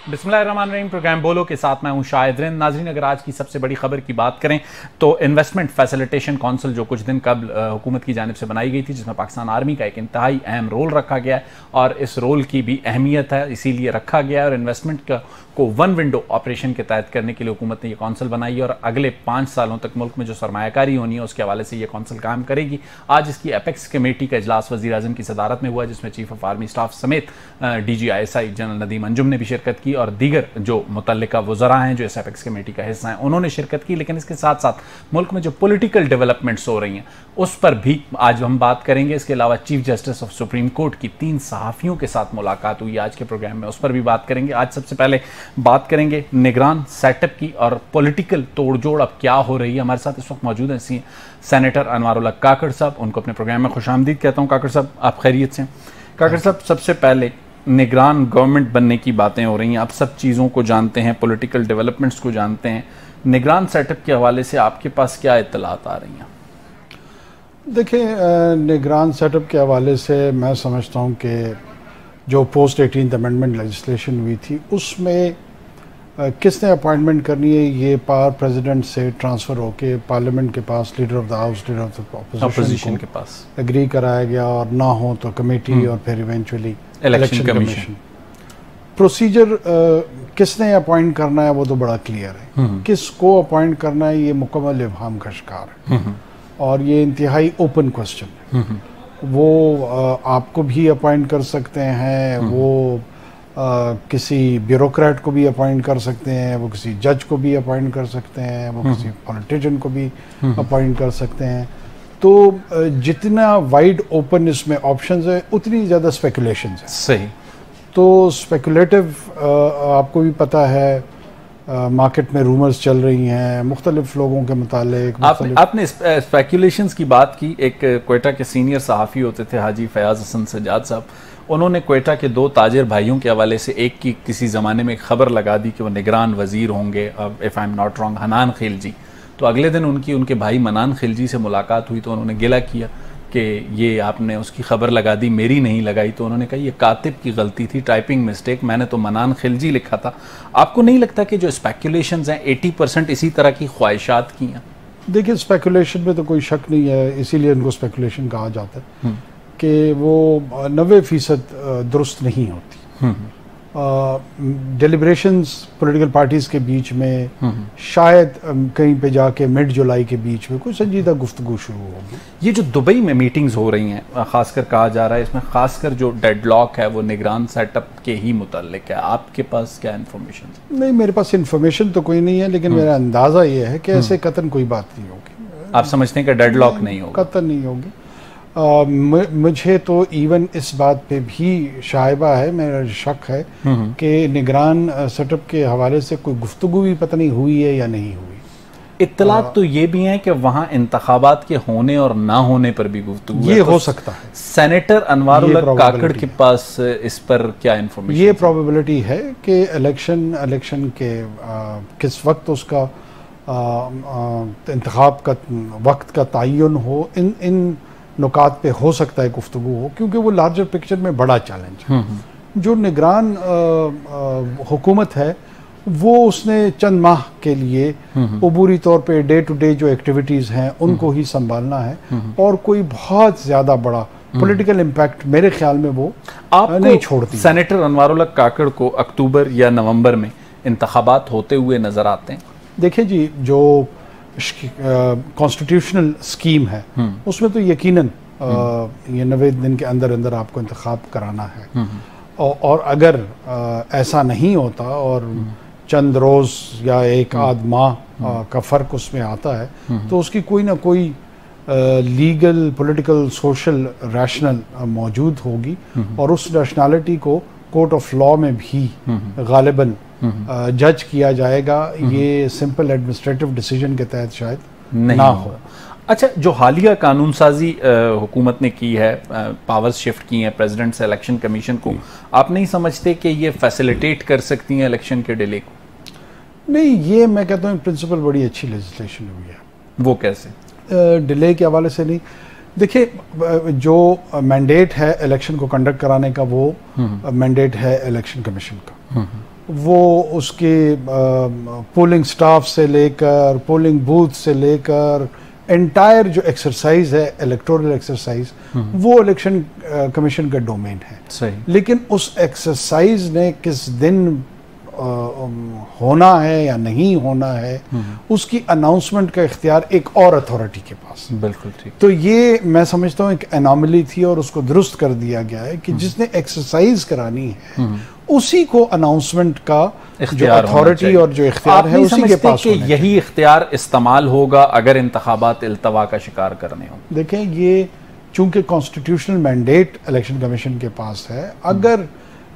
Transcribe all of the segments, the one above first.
बिस्मिल्लाहिर्रहमानिर्रहीम। प्रोग्राम बोलो के साथ मैं हूं शाहिद रिंद। नाज़रीन, अगर आज की सबसे बड़ी खबर की बात करें तो इन्वेस्टमेंट फैसिलिटेशन काउंसिल जो कुछ दिन कबल हुकूमत की जानिब से बनाई गई थी, जिसमें पाकिस्तान आर्मी का एक इंतहाई अहम रोल रखा गया है और इस रोल की भी अहमियत है, इसीलिए रखा गया है। और इन्वेस्टमेंट को वन विंडो ऑपरेशन के तहत करने के लिए हुकूमत ने यह काउंसिल बनाई है और अगले 5 सालों तक मुल्क में जो सरमायाकारी होनी है उसके हवाले से यह काउंसिल काम करेगी। आज इसकी एपेक्स कमेटी का इजलास वज़ीर आज़म की सदारत में हुआ, जिसमें चीफ ऑफ आर्मी स्टाफ समेत DGISI जनरल नदीम अंजुम ने भी शिरकत की और दीगर जो मुतल्लिका वज़रा हैं जो इस एपेक्स कमेटी का हिस्सा हैं उन्होंने शिरकत की। लेकिन इसके साथ साथ मुल्क में जो पॉलिटिकल डेवलपमेंट्स हो रही हैं उस पर भी आज हम बात करेंगे। इसके अलावा chief justice of supreme court की 3 सहाफ़ियों के साथ मुलाकात हुई आज के प्रोग्राम में, उस पर भी बात करेंगे। आज सबसे पहले बात करेंगे निगरान सेटअप की और पॉलिटिकल तोड़जोड़ अब क्या हो रही है। हमारे साथ इस वक्त मौजूद हैं सेनेटर अनवारुल्लाह काकड़ साहब, उनको अपने प्रोग्राम में खुशामदीद कहता हूँ। काकड़ साहब, आप खैरियत से? काकड़ साहब, सबसे पहले निगरान गवर्नमेंट बनने की बातें हो रही हैं, आप सब चीज़ों को जानते हैं, पॉलिटिकल डेवलपमेंट्स को जानते हैं, निगरान सेटअप के हवाले से आपके पास क्या इत्तलात आ रही हैं? देखिए, निगरान सेटअप के हवाले से मैं समझता हूँ कि जो पोस्ट 18th अमेंडमेंट लेजिस्लेशन हुई थी उसमें किसने अपॉइंटमेंट करनी है ये पावर प्रेसिडेंट से ट्रांसफ़र होके पार्लियामेंट के पास, leader of the house, leader of the opposition के पास एग्री कराया गया और ना हो तो कमेटी और फिर इवेंचुअली इलेक्शन कमीशन। प्रोसीजर किसने अपॉइंट करना है वो तो बड़ा क्लियर है, किसको अपॉइंट करना है ये मुकम्मल इब्हाम का शिकार है और ये इंतहाई ओपन क्वेश्चन है। वो आपको भी अपॉइंट कर सकते हैं, वो किसी ब्यूरोक्रेट को भी अपॉइंट कर सकते हैं, वो किसी जज को भी अपॉइंट कर सकते हैं, वो किसी पॉलिटिशियन को भी अपॉइंट कर सकते हैं। तो जितना वाइड ओपन इसमें ऑप्शंस है उतनी ज़्यादा स्पेकुलेशंस है। सही। तो स्पेकुलेटिव आपको भी पता है, मार्केट में रूमर्स चल रही हैं मुख्तलिफ लोगों के मुतालिक। आपने स्पेकुलेशंस की बात की। एक क्वेटा के सीनियर सहाफ़ी होते थे हाजी फयाज हसन सजाद साहब, उन्होंने क्वेटा के 2 ताजिर भाइयों के हवाले से एक की किसी ज़माने में खबर लगा दी कि वो निगरान वज़ीर होंगे, if I am not wrong Hanan Khilji. तो अगले दिन उनके भाई मनान खिलजी से मुलाकात हुई तो उन्होंने गिला किया कि ये आपने उसकी खबर लगा दी, मेरी नहीं लगाई। तो उन्होंने कहा ये कातिब की गलती थी, टाइपिंग मिस्टेक, मैंने तो मनान खिलजी लिखा था। आपको नहीं लगता कि जो स्पेकुलेशंस हैं 80% इसी तरह की ख्वाहिशात की हैं? देखिए, स्पेकुलेशन में तो कोई शक नहीं है, इसीलिए उनको स्पेकुलेशन कहा जाता है कि वो 90% दुरुस्त नहीं होती। डेलिब्रेशंस पॉलिटिकल पार्टीज के बीच में शायद कहीं पे जाके मिड जुलाई के बीच में कोई संजीदा गुफ्तगू शुरू होगी। ये जो दुबई में मीटिंग्स हो रही हैं, खासकर कहा जा रहा है इसमें खासकर जो डेडलॉक है वो निगरान सेटअप के ही मुताल्लिक है, आपके पास क्या इन्फॉर्मेशन? नहीं, मेरे पास इन्फॉर्मेशन तो कोई नहीं है, लेकिन मेरा अंदाज़ा ये है कि ऐसे कतन कोई बात नहीं होगी। आप समझते हैं कि डेडलॉक नहीं होगा? कतन नहीं होगी। मुझे तो इवन इस बात पे भी शायबा है, मेरा शक है कि निगरान सेटअप के हवाले से कोई गुफ्तगू भी पता नहीं हुई है या नहीं हुई। इत्तलात तो ये भी हैं कि वहाँ इंतखाबात के होने और ना होने पर भी गुफ्तगू ये हो सकता है। सेनेटर अनवारुल्लाह काकड़ के पास इस पर क्या इन्फॉर्मेशन? ये प्रोबेबिलिटी है कि इलेक्शन के किस वक्त उसका इंतखाब का वक्त का तयन हो, इन नुकात पे हो सकता है गुफ्तगू हो, क्योंकि वो लार्जर पिक्चर में बड़ा चैलेंज है। जो निगरान हुकूमत है वो उसने चंद माह के लिए अबूरी तौर पे डे टू डे जो एक्टिविटीज़ हैं उनको ही संभालना है और कोई बहुत ज़्यादा बड़ा पॉलिटिकल इम्पैक्ट मेरे ख्याल में वो नहीं छोड़ती। सेनेटर अनवारुल्लाह काकड़ को अक्टूबर या नवंबर में इंतखाबात होते हुए नज़र आते हैं? देखिए जी, जो कॉन्स्टिट्यूशनल स्कीम है उसमें तो यकीनन ये 90 दिन के अंदर अंदर आपको इंतखाब कराना है और अगर ऐसा नहीं होता और चंद रोज़ या एक आध माह का फ़र्क उसमें आता है तो उसकी कोई ना कोई लीगल, पॉलिटिकल, सोशल रैशनल मौजूद होगी और उस रैशनैलिटी को कोर्ट ऑफ लॉ में भी गालिबन जज किया जाएगा। ये सिंपल एडमिनिस्ट्रेटिव डिसीजन के तहत शायद ना हो। अच्छा, जो हालिया कानून साजी हुकूमत ने की है, पावर्स शिफ्ट की हैं प्रेसिडेंट से इलेक्शन कमीशन को, आप नहीं समझते कि ये फैसिलिटेट कर सकती हैं इलेक्शन के डिले को? नहीं, ये मैं कहता हूँ प्रिंसिपल बड़ी अच्छी लेजिस्लेशन हुई है। वो कैसे? डिले के हवाले से नहीं। देखिए, जो मैंडेट है इलेक्शन को कंडक्ट कराने का वो मैंडेट है इलेक्शन कमीशन का। वो उसके पोलिंग स्टाफ से लेकर पोलिंग बूथ से लेकर एंटायर जो एक्सरसाइज है, इलेक्टोरल एक्सरसाइज, वो इलेक्शन कमीशन का डोमेन है। सही। लेकिन उस एक्सरसाइज ने किस दिन होना है या नहीं होना है, उसकी अनाउंसमेंट का इख्तियार एक और अथॉरिटी के पास। बिल्कुल ठीक। तो ये मैं समझता हूँ एक एनॉमली थी और उसको दुरुस्त कर दिया गया है कि जिसने एक्सरसाइज करानी है उसी को अनाउंसमेंट का जो अथॉरिटी और जो इख्तियार है उसी के पास होना चाहिए। यही इख्तियार इस्तेमाल होगा अगर इंतखाबात इल्तवा का शिकार करने हो? देखें, ये चूंकि कॉन्स्टिट्यूशनल मैंडेट इलेक्शन कमीशन के पास है, अगर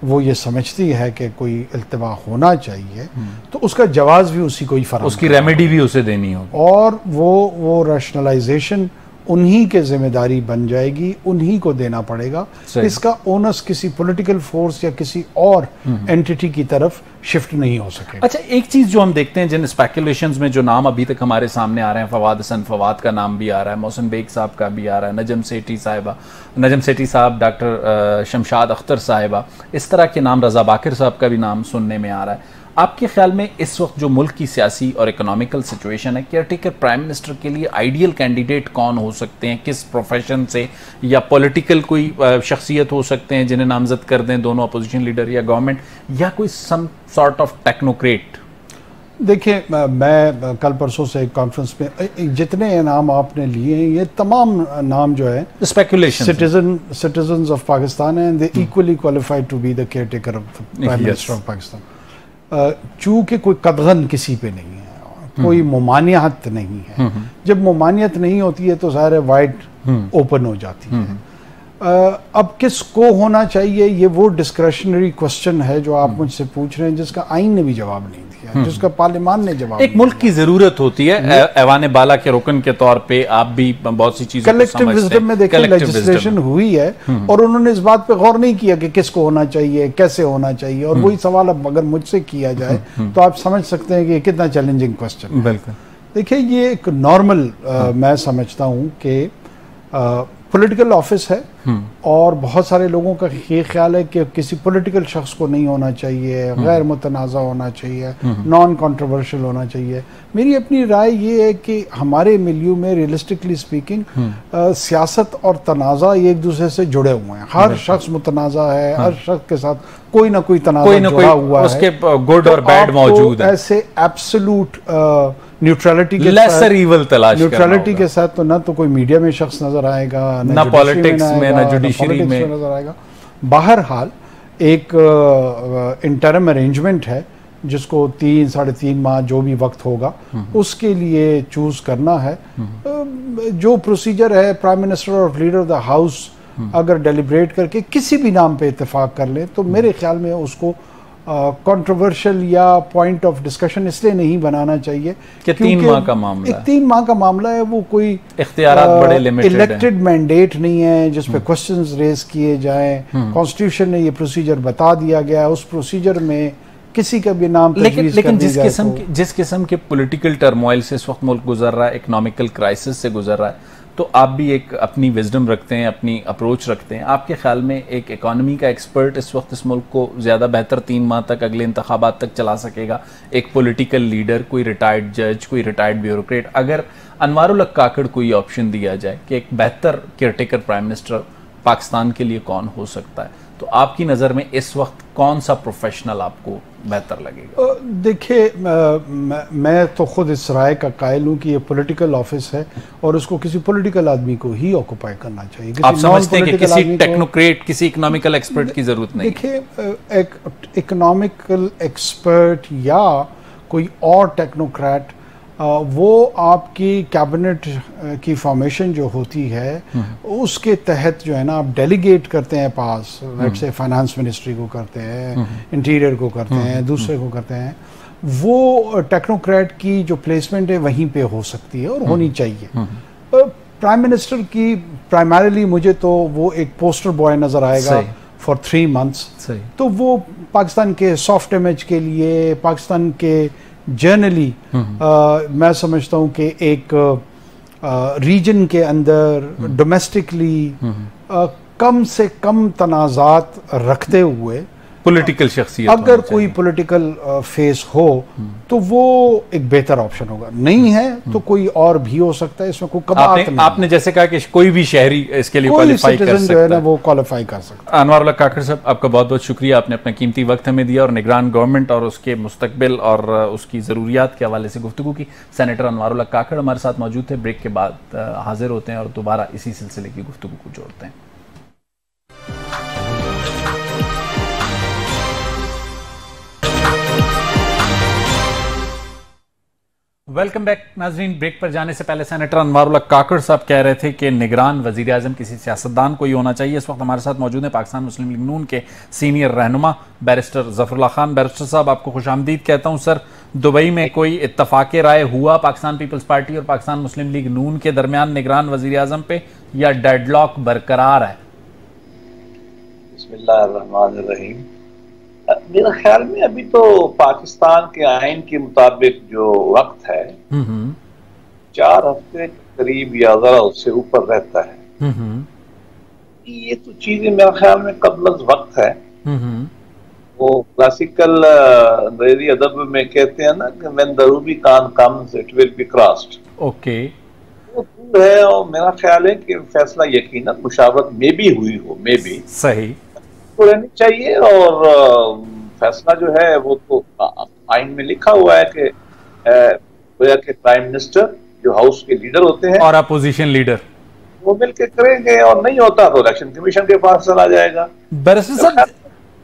वो ये समझती है कि कोई इल्तवा होना चाहिए तो उसका जवाब भी उसी को ही फराहम, उसकी रेमेडी भी उसे देनी होगी और वो रैशनलाइजेशन उन्हीं के जिम्मेदारी बन जाएगी, उन्हीं को देना पड़ेगा। इसका ओनस किसी पॉलिटिकल फोर्स या किसी और एंटिटी की तरफ शिफ्ट नहीं हो सके। अच्छा, एक चीज जो हम देखते हैं जिन स्पेकुलेशंस में जो नाम अभी तक हमारे सामने आ रहे हैं, फवाद हसन फवाद का नाम भी आ रहा है, मोहसिन बेग साहब का भी आ रहा है, नजम सेठी साहब, डॉक्टर शमशाद अख्तर साहिबा, इस तरह के नाम, रजा बाकिर साहब का भी नाम सुनने में आ रहा है। आपके ख्याल में इस वक्त जो मुल्क की सियासी और इकोनॉमिकल सिचुएशन है, केयरटेकर प्राइम मिनिस्टर के लिए आइडियल कैंडिडेट कौन हो सकते हैं? किस प्रोफेशन से या पॉलिटिकल कोई शख्सियत हो सकते हैं जिन्हें नामजद कर दें दोनों अपोजिशन लीडर या गवर्नमेंट, या कोई सम सॉर्ट ऑफ टेक्नोक्रेट? देखिए, मैं कल परसों से एक कॉन्फ्रेंस में जितने नाम आपने लिए हैं, ये तमाम नाम जो है speculation citizens of Pakistan and they equally qualified to be the caretaker of prime minister of Pakistan. चूंकि कोई कदगन किसी पे नहीं है, कोई मुमानियत नहीं है। जब मुमानियत नहीं होती है तो ज़ाहिर है वाइड ओपन हो जाती है। अब किसको होना चाहिए, ये वो डिस्क्रिशनरी क्वेश्चन है जो आप मुझसे पूछ रहे हैं, जिसका आइन ने भी जवाब नहीं दिया, जिसका पार्लियामान ने जवाब। एक मुल्क की जरूरत होती है, ऐवान बाला के रुकन के तौर पे आप भी बहुत सी चीजें कलेक्टिव विजडम में देखें, लेजिस्लेशन हुई है और उन्होंने इस बात पे गौर नहीं किया कि किसको होना चाहिए, कैसे होना चाहिए। और वही सवाल अब अगर मुझसे किया जाए तो आप समझ सकते हैं कि कितना चैलेंजिंग क्वेश्चन है। बिल्कुल। देखिए, ये एक नॉर्मल मैं समझता हूँ कि पॉलिटिकल ऑफिस है और बहुत सारे लोगों का ये ख्याल है कि किसी पॉलिटिकल शख्स को नहीं होना चाहिए, गैर मुतनाज़ा होना चाहिए, नॉन कंट्रोवर्शियल होना चाहिए। मेरी अपनी राय ये है कि हमारे मिलियू में रियलिस्टिकली स्पीकिंग सियासत और तनाज़ा एक दूसरे से जुड़े हुए हैं। हर शख्स मुतनाज़ा है, हर शख्स के साथ कोई ना कोई तनाज़ा जुड़ा हुआ है, उसके गुड और बैड मौजूद है। ऐसे एब्सोल्यूट न्यूट्रलिटी के लेसर इवल तलाश न्यूट्रलिटी के साथ तो ना तो कोई मीडिया में शख्स नजर आएगा, ना पॉलिटिक्स में, ना जुडिशरी में नजर आएगा। बहरहाल एक इंटरम अरेंजमेंट है जिसको 3-3.5 माह जो भी वक्त होगा उसके लिए चूज करना है। जो प्रोसीजर है, प्राइम मिनिस्टर और लीडर ऑफ द हाउस अगर डेलिब्रेट करके किसी भी नाम पे इत्तेफाक कर ले तो मेरे ख्याल में उसको कंट्रोवर्शियल या पॉइंट ऑफ डिस्कशन इसलिए नहीं बनाना चाहिए कि 3 माह का मामला है। 3 माह का मामला है, वो कोई इख्तियारात बड़े लिमिटेड हैं, इलेक्टेड मैंडेट नहीं है जिस पे क्वेश्चंस रेज किए जाएं। कॉन्स्टिट्यूशन ने ये प्रोसीजर बता दिया गया, उस प्रोसीजर में किसी का भी नाम लेकिन जिस किस्म के पॉलिटिकल टर्मोइल से इस वक्त मुल्क गुजर रहा है, इकोनॉमिकल क्राइसिस से गुजर रहा है, तो आप भी एक अपनी विजडम रखते हैं, अपनी अप्रोच रखते हैं। आपके ख्याल में एक इकोनॉमी का एक्सपर्ट इस वक्त इस मुल्क को ज़्यादा बेहतर 3 माह तक, अगले इंतखाबात तक चला सकेगा? एक पॉलिटिकल लीडर, कोई रिटायर्ड जज, कोई रिटायर्ड ब्यूरोक्रेट, अगर अनवारुल हक काकड़ को ये ऑप्शन दिया जाए कि एक बेहतर केयरटेकर प्राइम मिनिस्टर पाकिस्तान के लिए कौन हो सकता है, तो आपकी नज़र में इस वक्त कौन सा प्रोफेशनल आपको बेहतर लगेगा? देखिए, मैं तो खुद इस राय का कायल हूँ कि ये पॉलिटिकल ऑफिस है और उसको किसी पॉलिटिकल आदमी को ही ऑक्यूपाई करना चाहिए। आप समझते हैं कि किसी टेक्नोक्रेट, किसी इकोनॉमिकल एक्सपर्ट की जरूरत नहीं? देखिए, एक इकोनॉमिकल एक्सपर्ट या कोई और टेक्नोक्रेट वो आपकी कैबिनेट की फॉर्मेशन जो होती है उसके तहत जो है ना आप डेलीगेट करते हैं पास, लेट्स से फाइनेंस मिनिस्ट्री को करते हैं, इंटीरियर को करते हैं, दूसरे को करते हैं। वो टेक्नोक्रेट की जो प्लेसमेंट है वहीं पे हो सकती है और होनी चाहिए। प्राइम मिनिस्टर की प्राइमरीली मुझे तो वो एक पोस्टर बॉय नजर आएगा फॉर 3 मंथ्स। तो वो पाकिस्तान के सॉफ्ट इमेज के लिए, पाकिस्तान के जनरली मैं समझता हूँ कि एक रीजन के अंदर डोमेस्टिकली कम से कम तनाज़ात रखते हुए पॉलिटिकल शख्सियत अगर कोई पॉलिटिकल फेस हो तो वो एक बेहतर ऑप्शन होगा, नहीं है तो कोई और भी हो सकता है, इसमें कोई कबात नहीं। आपने जैसे कहा कि कोई भी शहरी इसके लिए क्वालिफाई कर सकता है, वो क्वालिफाई कर सकता है। अनवारुल्लाह काकड़ साहब, आपका बहुत बहुत शुक्रिया, आपने अपना कीमती वक्त हमें दिया और निगरान गवर्नमेंट और उसके मुस्तकबिल और उसकी ज़रूरियात के हवाले से गुफ्तगू की। सेनेटर अनवारुल्लाह काकड़ हमारे साथ मौजूद थे। ब्रेक के बाद हाजिर होते हैं और दोबारा इसी सिलसिले की गुफ्तगू को जोड़ते हैं। वेलकम बैक नाजरीन। ब्रेक पर जाने से पहले सेनेटर अनवारुल्लाह काकड़ साहब कह रहे थे कि निगरान वजीर आजम किसी सियासतदान को ही होना चाहिए। इस वक्त हमारे साथ मौजूद हैं पाकिस्तान मुस्लिम लीग नून के सीनियर रहनुमा बैरिस्टर ज़फ़रुल्लाह खान। बैरिस्टर साहब, आपको खुशामदीद कहता हूं। सर, दुबई में कोई इत्तफाक़ राय हुआ पाकिस्तान पीपल्स पार्टी और पाकिस्तान मुस्लिम लीग नून के दरमियान निगरान वजीर आजम पे, या डेडलॉक बरकरार है? बिस्मिल्लाहिर्रहमानिर्रहीम। मेरे ख्याल में अभी तो पाकिस्तान के आइन के मुताबिक जो वक्त है 4 हफ्ते के करीब या जरा उससे ऊपर रहता है। ये तो चीजें मेरे ख्याल में कबल वक्त है। वो क्लासिकल अंग्रेजी अदब में कहते हैं ना कि when the Rubicon comes it will be crossed. Okay, वो दूर है और मेरा ख्याल है कि फैसला यकीनन मुशावरत में भी हुई हो, में भी सही तो रहनी चाहिए। और फैसला जो है वो तो आइन में लिखा हुआ है कि प्राइम मिनिस्टर जो हाउस के लीडर होते हैं और अपोजिशन लीडर वो मिलकर करेंगे, और नहीं होता तो इलेक्शन कमीशन के पास चला जाएगा। बैरिस्टर साहब,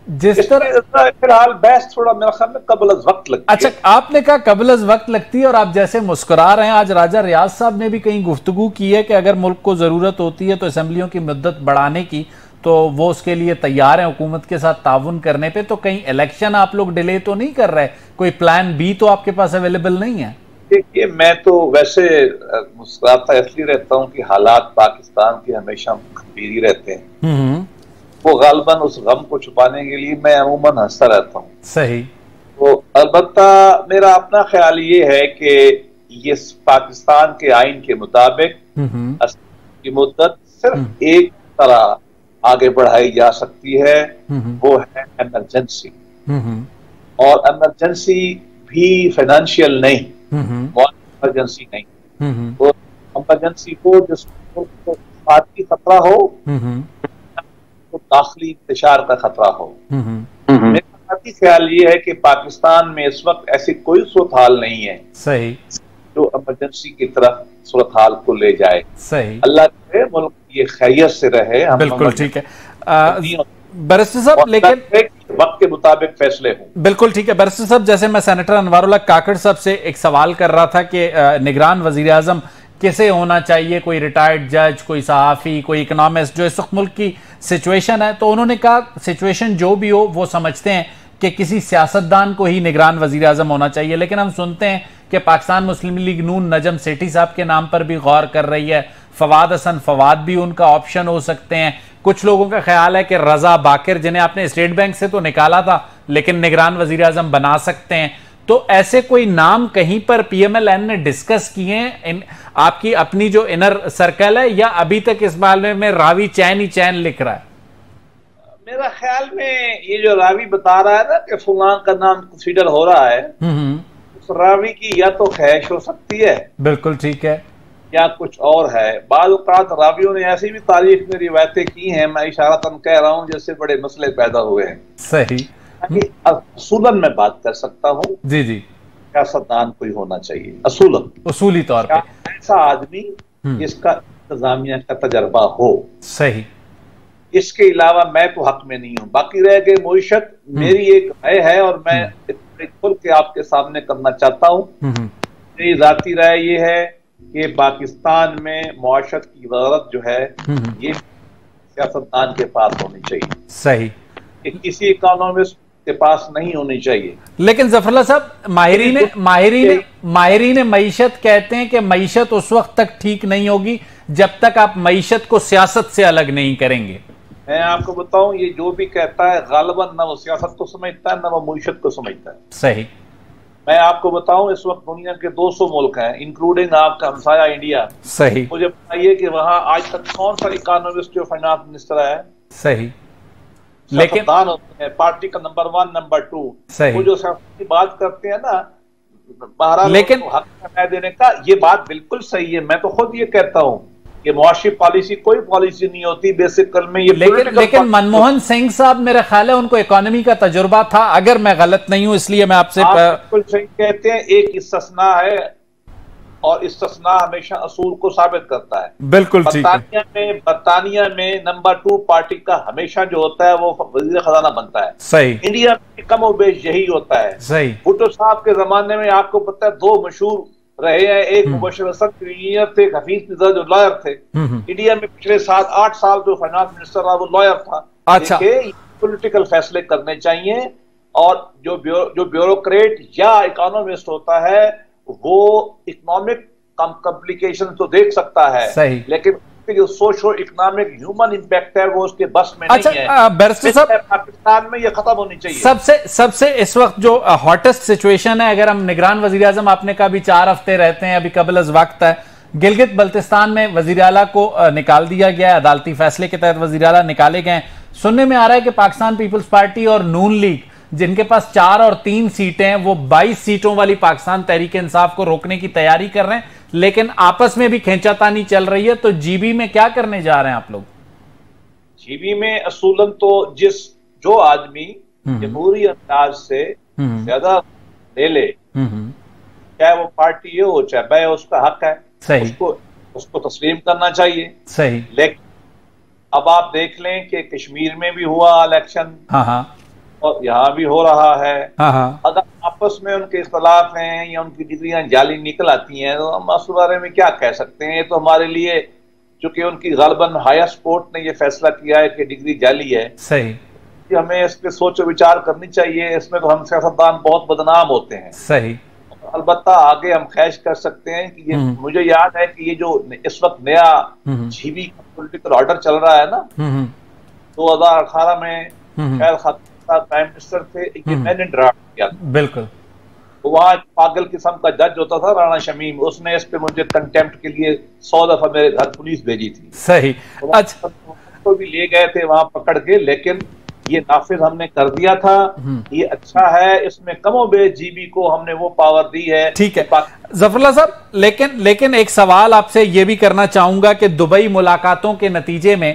जिस तरह फिलहाल बहस थोड़ा मेरे ख्याल में कबल वक्त लगती है। अच्छा, आपने कहा कबल वक्त लगती है और आप जैसे मुस्कुरा रहे हैं। आज राजा रियाज साहब ने भी कहीं गुफ्तगू की है कि अगर मुल्क को जरूरत होती है तो असेंबलियों की मुद्दत बढ़ाने की, तो वो उसके लिए तैयार है हुकूमत के साथ ताउन करने पे। तो कहीं इलेक्शन आप लोग डिले तो नहीं कर रहे? कोई प्लान बी तो आपके पास अवेलेबल नहीं है? देखिए, मैं तो वैसे मुस्कुराता इसलिए रहता हूँ कि हालात पाकिस्तान के हमेशा गंभीर रहते हैं। वो गालबन उस गम को छुपाने के लिए मैं अमूमन हंसता रहता हूँ। सही। तो अलबत्ता मेरा अपना ख्याल ये है कि ये पाकिस्तान के आइन के मुताबिक की मुद्दत सिर्फ एक तरह आगे बढ़ाई जा सकती है, वो है इमरजेंसी। और इमरजेंसी भी फाइनेंशियल नहीं, इमरजेंसी नहीं, तो इमरजेंसी को जिसको आर्थिक खतरा हो, तो दाखिली इंतशार का खतरा हो। मेरा ख्याल ये है कि पाकिस्तान में इस वक्त ऐसी कोई सूरत हाल नहीं है सही जो इमरजेंसी की तरफ सूरत हाल को ले जाए। सही। अल्लाह करे मुल्क ये खैरियत से रहे। बिल्कुल ठीक है बैरिस्टर साहब, लेकिन वक्त के मुताबिक फैसले हों। बिल्कुल ठीक है बैरिस्टर साहब। जैसे मैं सेनेटर अनवारुल्लाह काकड़ साहब से एक सवाल कर रहा था कि निगरान वजीर आजम किसे होना चाहिए, कोई रिटायर्ड जज, कोई सहाफ़ी, कोई इकोनॉमिस्ट, जो इस वक्त मुल्क की सिचुएशन है, तो उन्होंने कहा सिचुएशन जो भी हो वो समझते हैं कि किसी सियासतदान को ही निगरान वजीर आजम होना चाहिए। लेकिन हम सुनते हैं कि पाकिस्तान मुस्लिम लीग नून नजम सेठी साहब के नाम पर भी गौर कर रही है, फवाद हसन फवाद भी उनका ऑप्शन हो सकते हैं। कुछ लोगों का ख्याल है कि रजा बाकिर, जिन्हें आपने स्टेट बैंक से तो निकाला था लेकिन निगरान वजीर आजम बना सकते हैं। तो ऐसे कोई नाम कहीं पर PMLN ने डिस्कस किए हैं? आपकी अपनी जो इनर सर्कल है, या अभी तक इस मामले में रावी चैन ही चैन लिख रहा है? मेरा ख्याल में ये जो रावी बता रहा है ना कि फुलान का नाम कंसीडर हो रहा है, उस रावी की या तो ख्वाहिश हो सकती है, बिल्कुल ठीक है, या कुछ और है। बाद औक़ात रावियों ने ऐसी भी तारीख में रिवायतें की हैं, मैं इशारतन कह रहा हूँ, जैसे बड़े मसले पैदा हुए हैं। सही। असूलन मैं बात कर सकता हूँ, जी जी, सियासतदान कोई होना चाहिए असूलन, उसूली तौर पे ऐसा आदमी जिसका इंतजामिया का तजर्बा हो। सही। इसके अलावा मैं तो हक में नहीं हूँ। बाकी रह गए मुईशत, मेरी एक राय है और मैं खुल के आपके सामने करना चाहता हूँ। मेरी जाती राय ये है कि पाकिस्तान में मुआशरत की वजारत जो है ये सियासतदान के पास होनी चाहिए। सही। किसी इकोनॉमिस्ट के पास नहीं होनी चाहिए। लेकिन ज़फ़रुल्लाह साहब, माहिरीन मईशत कहते हैं कि मईशत उस वक्त तक ठीक नहीं होगी जब तक आप मईशत को सियासत से अलग नहीं करेंगे। मैं आपको बताऊं, ये जो भी कहता है गालिबन न वो सियासत को समझता है न वो मईशत को समझता है। सही। मैं आपको बताऊं, इस वक्त दुनिया के 200 मुल्क हैं, इंक्लूडिंग आपका हमसाया इंडिया। सही। मुझे बताइए कि वहां आज तक कौन सा इकोनॉमिस्ट जो फाइनेंस मिनिस्टर है? सही। सियासतदान होते हैं, पार्टी का नंबर 1 नंबर 2, वो जो सियासत की बात करते हैं ना, बहरहाल लेकिन हक न्याय देने का, ये बात बिल्कुल सही है। मैं तो खुद ये कहता हूँ कि मुआशी पॉलिसी कोई पॉलिसी नहीं होती बेसिकल में, ये लेकिन मनमोहन सिंह साहब, मेरा ख्याल है उनको इकोनॉमी का तजुर्बा था, अगर मैं गलत नहीं हूं, इसलिए मैं आपसे बिल्कुल सही कहते हैं। एक इस्तिस्ना है और इस्तिस्ना हमेशा असूल को साबित करता है। बिल्कुल ठीक है। बरतानिया में नंबर 2 पार्टी का हमेशा जो होता है वो वजीर खजाना बनता है। सही। इंडिया में कम और बेश यही होता है। सही। भुट्टो साहब के जमाने में आपको पता है 2 मशहूर रहे हैं, एक मुबशिर हसन इंजीनियर थे, हफीज मिर्जा जो लॉयर थे। इंडिया में पिछले 7-8 साल जो फाइनेंस मिनिस्टर रहा वो लॉयर था। अच्छा, पॉलिटिकल फैसले करने चाहिए, और जो ब्यूरोक्रेट या इकोनॉमिस्ट होता है वो इकोनॉमिक कॉम्प्लिकेशन तो देख सकता है, सही, लेकिन जो सोशो इकोनॉमिक ह्यूमन इंपैक्ट है वो उसके बस में नहीं है। बैरिस्टर साहब, पाकिस्तान में ये खत्म होनी चाहिए। सबसे इस वक्त जो हॉटेस्ट सिचुएशन है, अगर हम निगरान वजीर आजम, आपने कहा अभी 4 हफ्ते रहते हैं, अभी कबल अज़ वक्त है, गिलगित बल्तिस्तान में वजीर आला को निकाल दिया गया है, अदालती फैसले के तहत वजीर आला निकाले गए। सुनने में आ रहा है कि पाकिस्तान पीपल्स पार्टी और नून लीग, जिनके पास 4 और 3 सीटें हैं, वो 22 सीटों वाली पाकिस्तान तहरीक इंसाफ को रोकने की तैयारी कर रहे हैं, लेकिन आपस में भी खींचातानी चल रही है। तो जीबी में क्या करने जा रहे हैं आप लोग? जीबी में असूलन तो जो आदमी जमहूरी अंदाज से ज्यादा ले ले, चाहे वो पार्टी हो चाहे बै, उसका हक है। सही। उसको तस्लीम करना चाहिए। सही। लेकिन अब आप देख लें कि कश्मीर में भी हुआ इलेक्शन, और यहाँ भी हो रहा है। अगर आपस में उनके इख्तलाफ हैं या उनकी डिग्रियां जाली निकल आती हैं, तो हम इस बारे में क्या कह सकते हैं? तो हमारे लिए, चूंकि उनकी गालबन हायर कोर्ट ने यह फैसला किया है कि डिग्री जाली है, सही, हमें इस पे सोच विचार करनी चाहिए। इसमें तो हम सियासतदान बहुत बदनाम होते हैं। सही। अलबत्ता आगे हम ख्याल कर सकते हैं कि ये, मुझे याद है कि ये जो इस वक्त नया जीबी का पॉलिटिकल ऑर्डर चल रहा है ना, 2018 में शायद प्राइम मिनिस्टर थे, ये मैंने ड्राफ्ट किया था। बिल्कुल। तो वहाँ पागल किस्म का जज होता था राणा शमीम, उसने इस पे मुझे कंटेम्प्ट के लिए 100 दफा मेरे घर पुलिस भेजी थी। सही। अच्छा, तो भी ले गए थे वहां पकड़ के, लेकिन ये नाफिज हमने कर दिया था। ये अच्छा है, इसमें कमोबेश जीबी को हमने वो पावर दी है। ठीक है जफरुल्लाह साहब, लेकिन एक सवाल आपसे ये भी करना चाहूंगा कि दुबई मुलाकातों के नतीजे में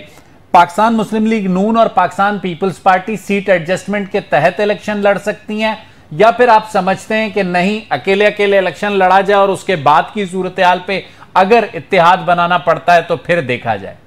पाकिस्तान मुस्लिम लीग नून और Pakistan Peoples Party seat adjustment के तहत इलेक्शन लड़ सकती हैं, या फिर आप समझते हैं कि नहीं, अकेले अकेले इलेक्शन लड़ा जाए और उसके बाद की सूरत हाल पे अगर इत्तेहाद बनाना पड़ता है तो फिर देखा जाए?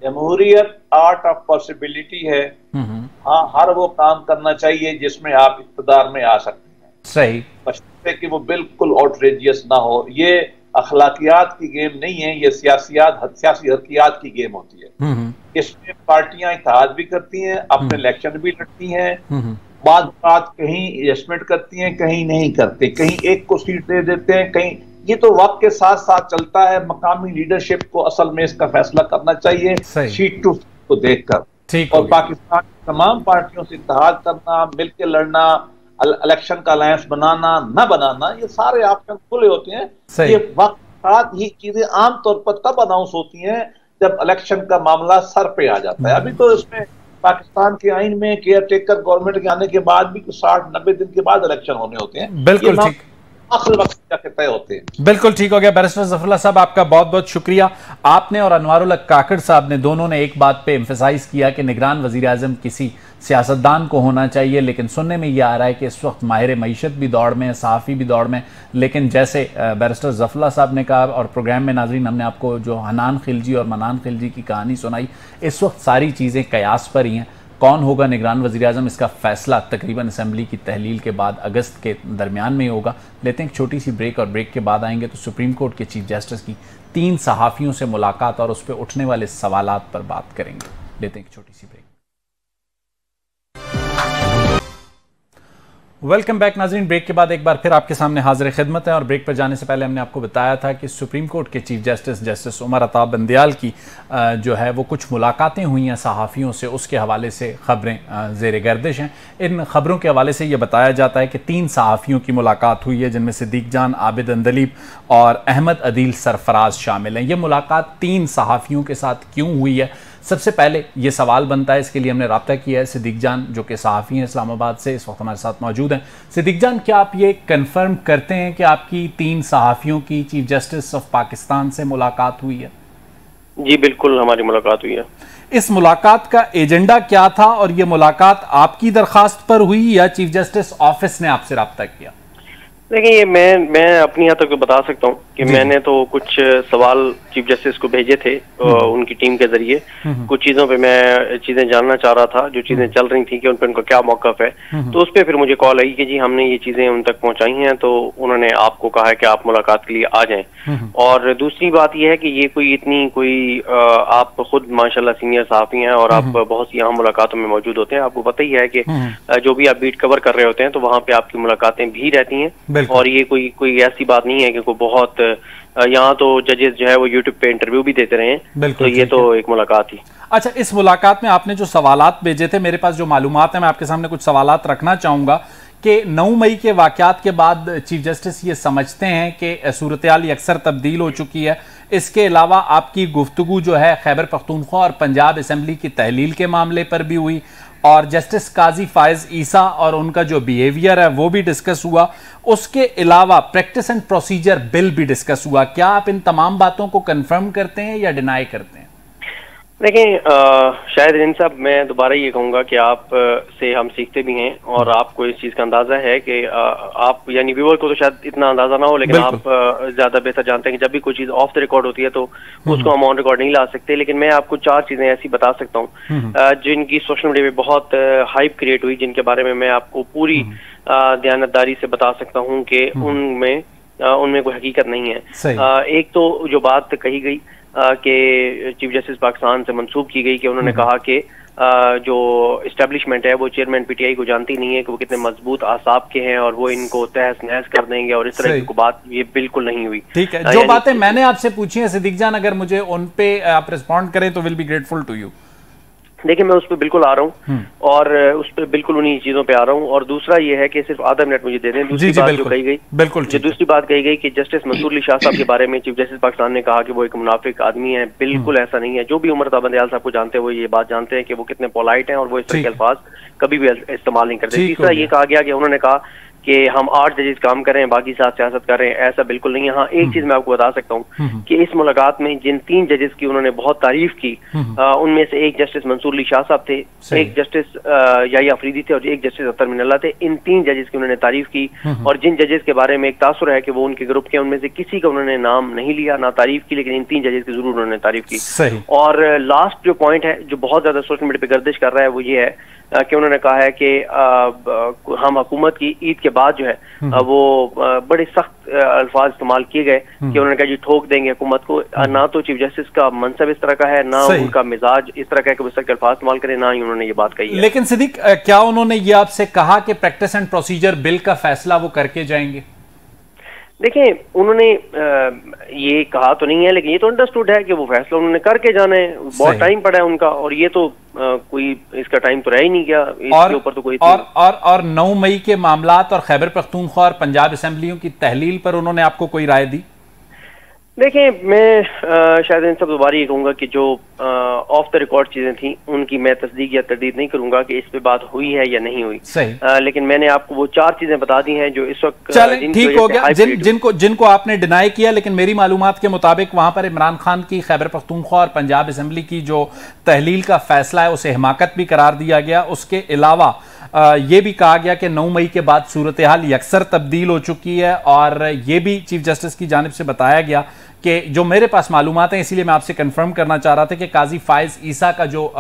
जमहूरियत आर्ट ऑफ पॉसिबिलिटी है। हाँ, हर वो काम करना चाहिए जिसमें आप इक़्तिदार में आ सकते हैं। सही। बशर्ते कि वो बिल्कुल आउटरेजियस ना हो। ये अखलाकियात की गेम नहीं है, ये सियासी हरकियात की गेम होती है। इसमें पार्टियां इत्तेहाद भी करती हैं, अपने इलेक्शन भी लड़ती हैं, बाद कहीं एडजस्टमेंट करती हैं, कहीं नहीं करते, कहीं एक को सीट दे देते हैं, कहीं। ये तो वक्त के साथ साथ चलता है। मकामी लीडरशिप को असल में इसका फैसला करना चाहिए सीट टू को देखकर, और पाकिस्तान की तमाम पार्टियों से इत्तेहाद करना, मिलकर लड़ना, इलेक्शन का अलायंस बनाना न बनाना, ये सारे ऑप्शन खुले होते हैं। ये वक्त साथ ही चीजें आमतौर पर तब अनाउंस होती हैं जब इलेक्शन का मामला सर पे आ जाता है। अभी तो इसमें पाकिस्तान के आइन में केयर टेकर गवर्नमेंट के आने के बाद भी 60-90 दिन के बाद इलेक्शन होने होते हैं। बिल्कुल ठीक, आखिर वक्त जाके तय होते हैं। बिल्कुल ठीक हो गया। बैरिस्टर जफरुल्लाह साहब, आपका बहुत बहुत शुक्रिया। आपने और अनवारुल हक काकड़ साहब ने दोनों ने एक बात पे एम्फेसाइज किया कि निगरान वजीर आजम किसी सियासतदान को होना चाहिए, लेकिन सुनने में यह आ रहा है कि इस वक्त माहिर मईशत भी दौड़ में है, सहाफ़ी भी दौड़ में। लेकिन जैसे बैरिस्टर जफरुल्लाह साहब ने कहा, और प्रोग्राम में नाजरीन हमने आपको जो हनान खिलजी और मनान खिलजी की कहानी सुनाई, इस वक्त सारी चीज़ें कयास पर ही हैं। कौन होगा निगरान वज़ीर आज़म, इसका फैसला तकरीबन असेंबली की तहलील के बाद अगस्त के दरमियान में होगा। लेते हैं एक छोटी सी ब्रेक, और ब्रेक के बाद आएंगे तो सुप्रीम कोर्ट के चीफ जस्टिस की 3 सहाफ़ियों से मुलाकात और उस पर उठने वाले सवालात पर बात करेंगे। लेते हैं एक छोटी सी ब्रेक। वेलकम बैक नाज़रीन। ब्रेक के बाद एक बार फिर आपके सामने हाजिर खिदमत है, और ब्रेक पर जाने से पहले हमने आपको बताया था कि सुप्रीम कोर्ट के चीफ जस्टिस उमर अता बंदियाल की जो है वो कुछ मुलाकातें हुई हैं सहाफ़ियों से, उसके हवाले से ख़बरें ज़ेर गर्दिश हैं। इन ख़बरों के हवाले से ये बताया जाता है कि 3 सहाफ़ियों की मुलाकात हुई है, जिनमें सिद्दीक जान, आबिद अंदलीब और अहमद अदील सरफराज शामिल हैं। ये मुलाकात 3 सहाफ़ियों के साथ क्यों हुई है, सबसे पहले ये सवाल बनता है, इसके लिए हमने रब्ता किया है सिद्दीक जान जो कि सहाफ़ी हैं इस्लामाबाद से, इस वक्त हमारे साथ मौजूद हैं। सिद्दीक जान, क्या आप ये कंफर्म करते हैं कि आपकी 3 सहाफ़ियों की चीफ जस्टिस ऑफ पाकिस्तान से मुलाकात हुई है? जी बिल्कुल, हमारी मुलाकात हुई है। इस मुलाकात का एजेंडा क्या था और ये मुलाकात आपकी दरखास्त पर हुई या चीफ जस्टिस ऑफिस ने आपसे रब्ता किया? देखिए, ये मैं अपनी यहाँ तक तो बता सकता हूँ कि मैंने तो कुछ सवाल चीफ जस्टिस को भेजे थे उनकी टीम के जरिए। कुछ चीजों पे मैं चीजें जानना चाह रहा था, जो चीजें चल रही थी कि उन पर उनका क्या मौकफ है। तो उस पर फिर मुझे कॉल आई कि जी हमने ये चीजें उन तक पहुंचाई हैं, तो उन्होंने आपको कहा है कि आप मुलाकात के लिए आ जाएं। और दूसरी बात यह है कि ये कोई आप खुद माशाल्लाह सीनियर सहाफी हैं और आप बहुत सी अहम मुलाकातों में मौजूद होते हैं। आपको पता ही है कि जो भी आप बीट कवर कर रहे होते हैं तो वहाँ पे आपकी मुलाकातें भी रहती हैं। और ये कोई ऐसी बात नहीं है कि कोई बहुत यहाँ तो जजेस जो है वो यूट्यूब पे इंटरव्यू भी देते रहे हैं, तो ये तो एक मुलाकात ही। अच्छा, इस मुलाकात में आपने जो सवालात भेजे थे, मेरे पास जो मालूमात है मैं आपके सामने कुछ सवालात रखना चाहूंगा कि 9 मई के वाकयात के बाद चीफ जस्टिस ये समझते हैं कि सूरत-ए-हाल अक्सर तब्दील हो चुकी है। इसके अलावा आपकी गुफ्तगू जो है खैबर पख्तूनख्वा और पंजाब असम्बली की तहलील के मामले पर भी हुई और जस्टिस काजी फायज ईसा और उनका जो बिहेवियर है वो भी डिस्कस हुआ। उसके अलावा प्रैक्टिस एंड प्रोसीजर बिल भी डिस्कस हुआ। क्या आप इन तमाम बातों को कंफर्म करते हैं या डिनाई करते हैं? देखें, शायद इन सब मैं दोबारा ये कहूँगा कि आप से हम सीखते भी हैं और आपको इस चीज़ का अंदाज़ा है कि आप यानी व्यूअर को तो शायद इतना अंदाज़ा ना हो, लेकिन आप ज़्यादा बेहतर जानते हैं कि जब भी कोई चीज़ ऑफ द रिकॉर्ड होती है तो उसको हम ऑन रिकॉर्ड नहीं ला सकते। लेकिन मैं आपको 4 चीज़ें ऐसी बता सकता हूँ जिनकी सोशल मीडिया में बहुत हाइप क्रिएट हुई, जिनके बारे में मैं आपको पूरी दयानतदारी से बता सकता हूँ कि उनमें कोई हकीकत नहीं है। एक तो जो बात कही गई कि चीफ जस्टिस पाकिस्तान से मंसूब की गई कि उन्होंने कहा कि जो इस्टेब्लिशमेंट है वो चेयरमैन पीटीआई को जानती नहीं है कि वो कितने मजबूत आसाब के हैं और वो इनको तहस नहस कर देंगे और इस तरह की बात ये बिल्कुल नहीं हुई। ठीक है, जो बातें मैंने आपसे पूछी हैं सिद्दीक जान, अगर मुझे उन पे आप रिस्पॉन्ड करें तो will be grateful to you. देखिए, मैं उस पर बिल्कुल आ रहा हूँ और उस पर बिल्कुल उन्हीं चीजों पे आ रहा हूँ। और दूसरा ये है कि सिर्फ आधा मिनट मुझे दे दें। दूसरी बात जो कही गई, दूसरी बात कही गई कि जस्टिस मंसूर अली शाह साहब के बारे में चीफ जस्टिस पाकिस्तान ने कहा कि वो एक मुनाफिक आदमी है। बिल्कुल ऐसा नहीं है। जो भी उमर ताबंदयाल साहब को जानते हैं वो ये बात जानते हैं कि वो कितने पोलाइट हैं और वो इस तरह के अल्फाज कभी भी इस्तेमाल नहीं करते। तीसरा ये कहा गया कि उन्होंने कहा कि हम 8 जजेस काम कर रहे हैं, बाकी 7 सियासत कर रहे हैं। ऐसा बिल्कुल नहीं है। हाँ, एक चीज मैं आपको बता सकता हूँ कि इस मुलाकात में जिन 3 जजेस की उन्होंने बहुत तारीफ की, उनमें से एक जस्टिस मंसूर अली शाह साहब थे, एक जस्टिस याहिया अफरीदी थे और एक जस्टिस अख्तर मिनल्ला थे। इन 3 जजेस की उन्होंने तारीफ की और जिन जजेस के बारे में एक तासुर है कि वो उनके ग्रुप के, उनमें से किसी का उन्होंने नाम नहीं लिया, ना तारीफ की, लेकिन इन 3 जजेस की जरूर उन्होंने तारीफ की। और लास्ट जो पॉइंट है जो बहुत ज्यादा सोशल मीडिया पे गर्दिश कर रहा है वो ये है कि उन्होंने कहा है कि हम हुकूमत की ईद के बाद जो है वो बड़े सख्त अल्फाज इस्तेमाल किए गए कि उन्होंने कहा जी ठोक देंगे हुकूमत को। ना तो चीफ जस्टिस का मनसब इस तरह का है, ना उनका मिजाज इस तरह का है कि उस तरह के अल्फाज इस्तेमाल करें, ना ही उन्होंने ये बात कही है। लेकिन सिद्दीक, क्या उन्होंने ये आपसे कहा कि प्रैक्टिस एंड प्रोसीजर बिल का फैसला वो करके जाएंगे? देखिए, उन्होंने ये कहा तो नहीं है, लेकिन ये तो अंडरस्टूड है कि वो फैसला उन्होंने करके जाना है। बहुत टाइम पड़ा है उनका और ये तो कोई इसका टाइम तो रह ही नहीं गया इसके ऊपर तो कोई और 9 मई के मामलात और खैबर पख्तूनख्वा और पंजाब असेंबलियों की तहलील पर उन्होंने आपको कोई राय दी? देखिए, मैं शायद इन सब दोबारा ये कहूँगा कि जो ऑफ द रिकॉर्ड चीजें थी उनकी मैं तस्दीक या तरदीद नहीं करूंगा कि इस पे बात हुई है या नहीं हुई। लेकिन मैंने आपको वो 4 चीजें बता दी हैं जो इस वक्त ठीक हो गया, जिनको आपने डिनाई किया। लेकिन मेरी मालूमात के मुताबिक वहां पर इमरान खान की खैबर पख्तूनख्वा और पंजाब असेंबली की जो तहलील का फैसला है उसे हिमाकत भी करार दिया गया। उसके अलावा ये भी कहा गया कि 9 मई के बाद सूरत-ए-हाल अक्सर तब्दील हो चुकी है और ये भी चीफ जस्टिस की जानिब से बताया गया कि जो मेरे पास मालूमात हैं, इसीलिए मैं आपसे कंफर्म करना चाह रहा था कि काजी फायज ईसा का जो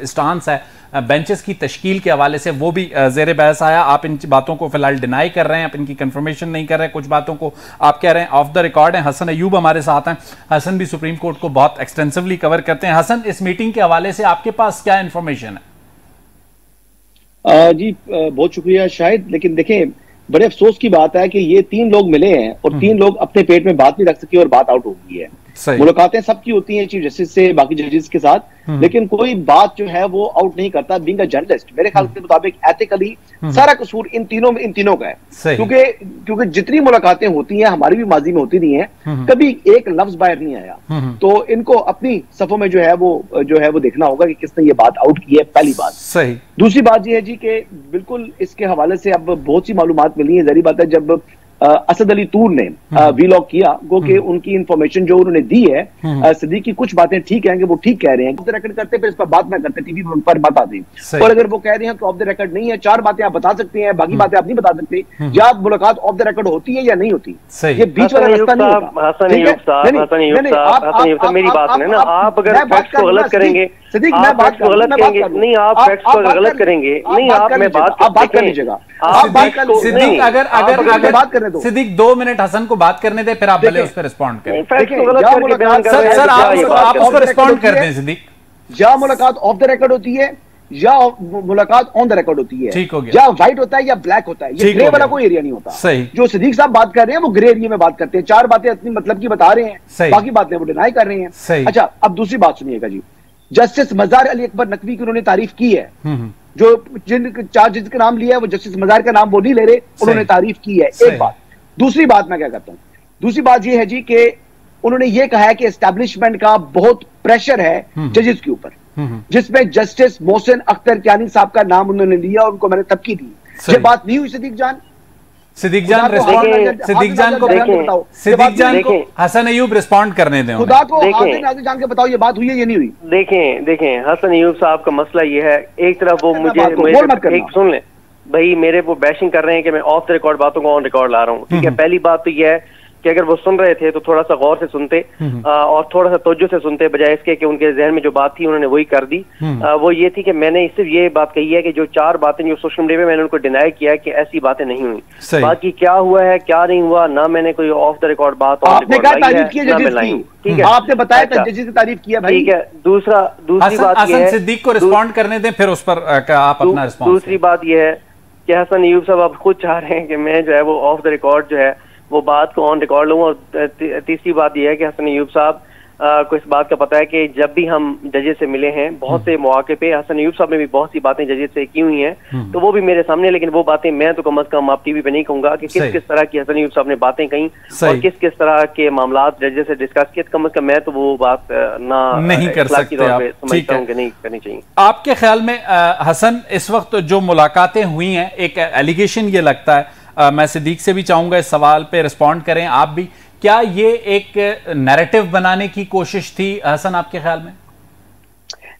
स्टांस है बेंचेस की तश्कील के हवाले से वो भी ज़ेर बहस आया। आप इन बातों को फिलहाल डिनाई कर रहे हैं, आप इनकी कंफर्मेशन नहीं कर रहे हैं, कुछ बातों को आप कह रहे हैं ऑफ द रिकॉर्ड हैं। हसन अयूब हमारे साथ हैं। हसन भी सुप्रीम कोर्ट को बहुत एक्सटेंसिवली कवर करते हैं। हसन, इस मीटिंग के हवाले से आपके पास क्या इंफॉर्मेशन है? जी बहुत शुक्रिया शाहिद। लेकिन देखें, बड़े अफसोस की बात है कि ये 3 लोग मिले हैं और 3 लोग अपने पेट में बात नहीं रख सके और बात आउट हो गई है। मुलाकातें सबकी होती हैं चीफ जस्टिस से, बाकी जजेस के साथ, लेकिन कोई बात जो है वो आउट नहीं करता। बीइंग अ जर्नलिस्ट मेरे ख्याल के मुताबिक एथिकली सारा कसूर इन तीनों का है, क्योंकि जितनी मुलाकातें होती हैं, हमारी भी माजी में होती रही हैं, कभी एक लफ्ज बाहर नहीं आया। तो इनको अपनी सफों में जो है वो देखना होगा कि किसने ये बात आउट की है, पहली बात। सही। दूसरी बात ये है जी कि बिल्कुल इसके हवाले से अब बहुत सी मालूमात मिली है। जरी बात है, जब असद अली तूर ने वीलॉग किया, गो के उनकी इंफॉर्मेशन जो उन्होंने दी है, सिद्दीक की कुछ बातें ठीक है कि वो ठीक कह रहे हैं, ऑफ द रिकॉर्ड करते, फिर इस पर बात ना करते, टीवी पर बता दें। और अगर वो कह रहे हैं कि ऑफ द रिकॉर्ड नहीं है, 4 बातें आप बता सकते हैं, बाकी बातें आप नहीं बता सकते, या आप मुलाकात ऑफ द रिकॉर्ड होती है या नहीं होती, ये बीच वाला रास्ता नहीं होता। मेरी बात है ना, आप अगर फैक्ट्स को गलत करेंगे, सिद्दीक मैं बात गलत करेंगे नहीं, आप फैक्ट्स को गलत करेंगे नहीं, आप बात कर लीजिएगा, सिद्दीक अगर बात करने दो, सिद्दीक 2 मिनट हसन को बात करने दे, फिर आप भले उस पर रिस्पॉन्ड करें। सर आप उसको रिस्पॉन्ड कर दें सिद्दीक। या मुलाकात ऑफ द रिकॉर्ड होती है या मुलाकात ऑन द रिकॉर्ड होती है, ठीक हो गया। या व्हाइट होता है या ब्लैक होता है, ये ग्रे वाला कोई एरिया नहीं होता। सही। जो सिद्दीक साहब बात कर रहे हैं वो ग्रे एरिया में बात करते हैं, 4 बातें अपनी मतलब की बता रहे हैं, बाकी बातें वो डिनाई कर रहे हैं। अच्छा, अब दूसरी बात सुनिएगा जी, जस्टिस मजार अली अकबर नकवी की उन्होंने तारीफ की है, जो जिन 4 जज का नाम लिया है वो जस्टिस मजार का नाम वो नहीं ले रहे, उन्होंने तारीफ की है, एक बात। दूसरी बात मैं क्या करता हूं, दूसरी बात ये है जी कि उन्होंने ये कहा है कि एस्टैब्लिशमेंट का बहुत प्रेशर है जजेस के ऊपर, जिसमें जस्टिस मोहसिन अख्तर कियानी साहब का नाम उन्होंने लिया और उनको मैंने तबकी दी। ये बात नहीं हुई सिद्दीक जान को हसन अयूब रिस्पॉन्ड करने दें, खुदा को जान के बताओ ये बात हुई है ये नहीं हुई। देखें हसन अयूब साहब का मसला ये है, एक तरफ वो मुझे एक सुन ले भाई, मेरे वो बैशिंग कर रहे हैं कि मैं ऑफ द रिकॉर्ड बातों को ऑन रिकॉर्ड ला रहा हूँ, ठीक है। पहली बात तो ये है कि अगर वो सुन रहे थे तो थोड़ा सा गौर से सुनते और थोड़ा सा तवज्जो से सुनते, बजाय इसके कि उनके जहन में जो बात थी उन्होंने वही कर दी। वो ये थी कि मैंने सिर्फ ये बात कही है कि जो 4 बातें जो सोशल मीडिया में मैंने उनको डिनाई किया कि ऐसी बातें नहीं हुई, बाकी क्या हुआ है क्या नहीं हुआ, ना मैंने कोई ऑफ द रिकॉर्ड बात आपने कहा तारीफ की है, ठीक है, आपने बताया था जजेस की तारीफ किया भाई, ठीक है। दूसरी बात ये है, सिद्दीक को रिस्पॉन्ड करने दें, फिर उस पर आप अपना रिस्पॉन्स। दूसरी बात ये है कि हसन अयूब साहब आप खुद चाह रहे हैं कि मैं जो है वो ऑफ द रिकॉर्ड जो है वो बात को ऑन रिकॉर्ड लूँ, और तीसरी बात यह है कि हसन अयूब साहब को इस बात का पता है कि जब भी हम जजेस से मिले हैं बहुत से मौके पे हसन अयूब साहब ने भी बहुत सी बातें जजेस से की हुई हैं, तो वो भी मेरे सामने, लेकिन वो बातें मैं तो कम अज कम आप टीवी पे नहीं कहूंगा कि किस किस तरह की हसन अयूब साहब ने बातें कही और किस किस तरह के मामला जजेस से डिस्कस किए, कम अज कम मैं तो वो बात नहीं कर सकते, समझता हूँ कि नहीं करनी चाहिए। आपके ख्याल में हसन इस वक्त जो मुलाकातें हुई हैं, एक एलिगेशन ये लगता है, मैं सिद्दीक से भी चाहूंगा इस सवाल पे रिस्पॉन्ड करें आप भी, क्या ये एक नैरेटिव बनाने की कोशिश थी हसन आपके ख्याल में?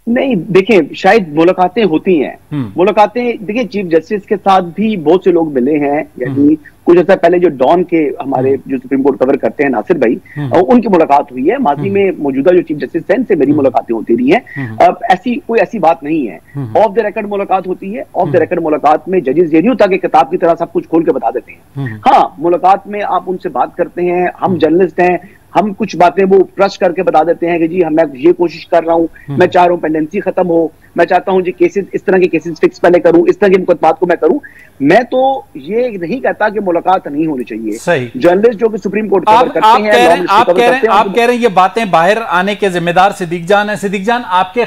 नहीं, देखिए शायद मुलाकातें होती हैं, मुलाकातें देखिए चीफ जस्टिस के साथ भी बहुत से लोग मिले हैं, यानी कुछ अर्सा पहले जो डॉन के हमारे जो सुप्रीम कोर्ट कवर करते हैं नासिर भाई, उनकी मुलाकात हुई है। माजी में मौजूदा जो चीफ जस्टिस हैं से मेरी मुलाकातें होती रही हैं। अब कोई ऐसी बात नहीं है, ऑफ द रिकॉर्ड मुलाकात होती है। ऑफ द रिकॉर्ड मुलाकात में जजेस ये नहीं होता कि किताब की तरह सब कुछ खोल के बता देते हैं। हाँ, मुलाकात में आप उनसे बात करते हैं, हम जर्नलिस्ट हैं, हम कुछ बातें वो ट्रस्ट करके बता देते हैं कि जी मैं ये कोशिश कर रहा हूँ, मैं चाह रहा हूँ पेंडेंसी खत्म हो, मैं चाहता हूँ जी केसेस इस तरह के केसेस फिक्स पहले करूँ, इस तरह के मुकदमात को मैं करूँ। मैं तो ये नहीं कहता कि मुलाकात नहीं होनी चाहिए। जर्नलिस्ट जो कि सुप्रीम कोर्ट कवर करते हैं, आप कह रहे हैं ये बातें बाहर आने के जिम्मेदार सिद्दीक जान है। सिद्दीक जान आपके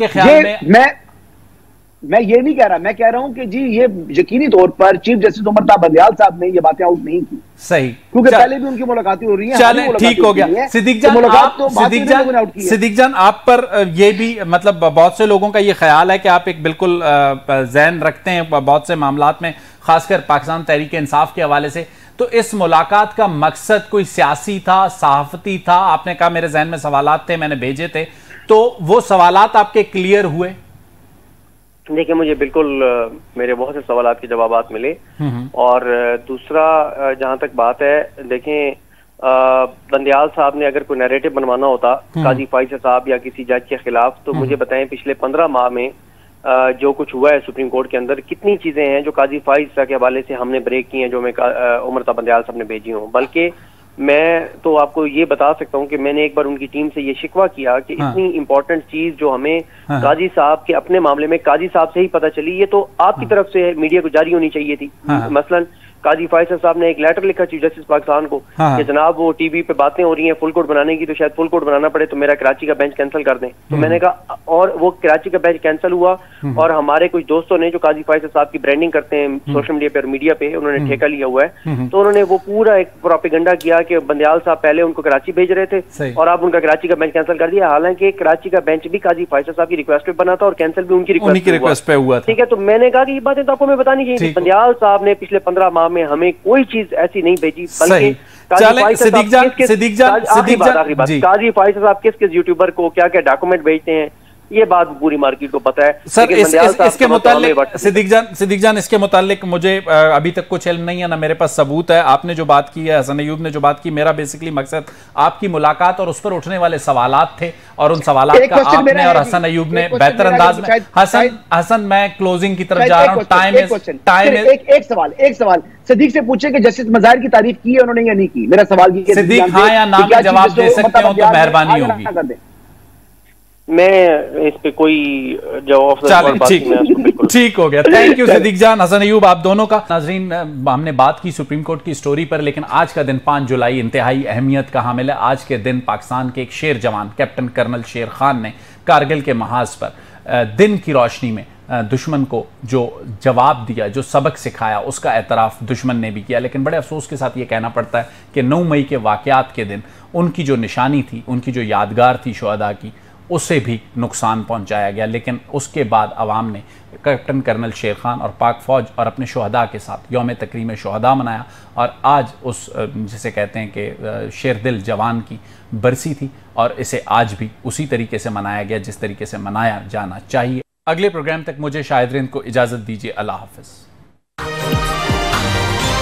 ख्याल में मैं ये नहीं कह रहा, मैं कह रहा हूं कि जी ये यकीनी तौर पर चीफ जस्टिस उमर बंदियाल साहब ने ये बातें आउट नहीं की। सही, क्योंकि पहले भी उनकी मुलाकातें हो रही हैं। चलें, ठीक हो गया। सिद्दीक जान आप पर ये भी मतलब बहुत से लोगों का ये ख्याल है कि आप एक बिल्कुल ज़हन रखते हैं बहुत से मामलात में, खासकर पाकिस्तान तहरीक इंसाफ के हवाले से, तो इस मुलाकात का मकसद कोई सियासी था, सहाफती था? आपने कहा मेरे जहन में सवालात थे, मैंने भेजे थे, तो वो सवालात आपके क्लियर हुए? देखिए, मुझे बिल्कुल मेरे बहुत से सवालात के जवाबात मिले। और दूसरा जहां तक बात है, देखें बंदियाल साहब ने अगर कोई नैरेटिव बनवाना होता काजी फाइज साहब या किसी जज के खिलाफ, तो मुझे बताएं पिछले 15 माह में जो कुछ हुआ है सुप्रीम कोर्ट के अंदर, कितनी चीजें हैं जो काजी फाइज के हवाले से हमने ब्रेक की हैं, जो मैं उमर बंदियाल साहब ने भेजी हूँ। बल्कि मैं तो आपको ये बता सकता हूँ कि मैंने एक बार उनकी टीम से ये शिकवा किया कि इतनी इंपॉर्टेंट चीज जो हमें काजी साहब के अपने मामले में काजी साहब से ही पता चली, ये तो आपकी तरफ से मीडिया को जारी होनी चाहिए थी। मसलन काजी फैसल साहब ने एक लेटर लिखा चीफ जस्टिस पाकिस्तान को कि जनाब वो टीवी पे बातें हो रही हैं फुल कोर्ट बनाने की, तो शायद फुल कोर्ट बनाना पड़े, तो मेरा कराची का बेंच कैंसिल कर दें। तो मैंने कहा, और वो कराची का बेंच कैंसिल हुआ और हमारे कुछ दोस्तों ने जो काजी फैसल साहब की ब्रांडिंग करते हैं सोशल मीडिया पे और मीडिया पे, उन्होंने ठेका लिया हुआ है, तो उन्होंने वो पूरा एक प्रोपेगेंडा किया कि बंदयाल साहब पहले उनको कराची भेज रहे थे और अब उनका कराची का बेंच कैंसिल कर दिया। हालांकि कराची का बेंच भी काजी फैसल साहब की रिक्वेस्ट पे बना था और कैंसिल भी उनकी रिक्वेस्ट पे हुआ। ठीक है, तो मैंने कहा कि ये बातें तो आपको मैं बतानी चाहिए। बंदयाल साहब ने पिछले 15 माह में हमें कोई चीज ऐसी नहीं भेजी, बल्कि काजी फैसल साहब किस किस यूट्यूबर को क्या क्या डॉक्यूमेंट भेजते हैं, ये बात पूरी मार्केट को पता है। सर इसके मुताल्लिक सिद्दीक जान इसके मुताल्लिक मुझे अभी तक कुछ इल्म नहीं है, ना मेरे पास सबूत है। आपने जो बात की है, हसन अय्यूब ने जो बात की, मेरा बेसिकली मकसद आपकी मुलाकात और उस पर उठने वाले सवालात थे, और उन सवालात का आपने और हसन अय्यूब ने बेहतर अंदाज में। हसन मैं क्लोजिंग की तरफ जा रहा हूँ, एक सवाल सिद्दीक से पूछे कि जस्टिस मज़ाहिर की तारीफ की है उन्होंने या नहीं की। मेरा सवाल ये सिद्दीक हाँ या ना में जवाब दे सकते हो तो मेहरबानी होगी। मैं इस पे कोई जवाब ठीक हो गया। थैंक यू सिद्दीक जान, हसन अय्यूब, आप दोनों का। नाजरीन, हमने बात की सुप्रीम कोर्ट की स्टोरी पर, लेकिन आज का दिन 5 जुलाई इंतहाई अहमियत का हामिल है। आज के दिन पाकिस्तान के एक शेर जवान कैप्टन कर्नल शेर खान ने कारगिल के महाज पर दिन की रोशनी में दुश्मन को जो जवाब दिया, जो सबक सिखाया, उसका एतराफ़ दुश्मन ने भी किया। लेकिन बड़े अफसोस के साथ ये कहना पड़ता है कि 9 मई के वाक़यात के दिन उनकी जो निशानी थी, उनकी जो यादगार थी शुहदा की, उसे भी नुकसान पहुंचाया गया। लेकिन उसके बाद अवाम ने कैप्टन कर्नल शेर खान और पाक फ़ौज और अपने शुहदा के साथ यौम तकरीम शुहदा मनाया, और आज उस जिसे कहते हैं कि शेर दिल जवान की बरसी थी, और इसे आज भी उसी तरीके से मनाया गया जिस तरीके से मनाया जाना चाहिए। अगले प्रोग्राम तक मुझे शाहिद रिंद को इजाज़त दीजिए। अल्लाह हाफ़िज़।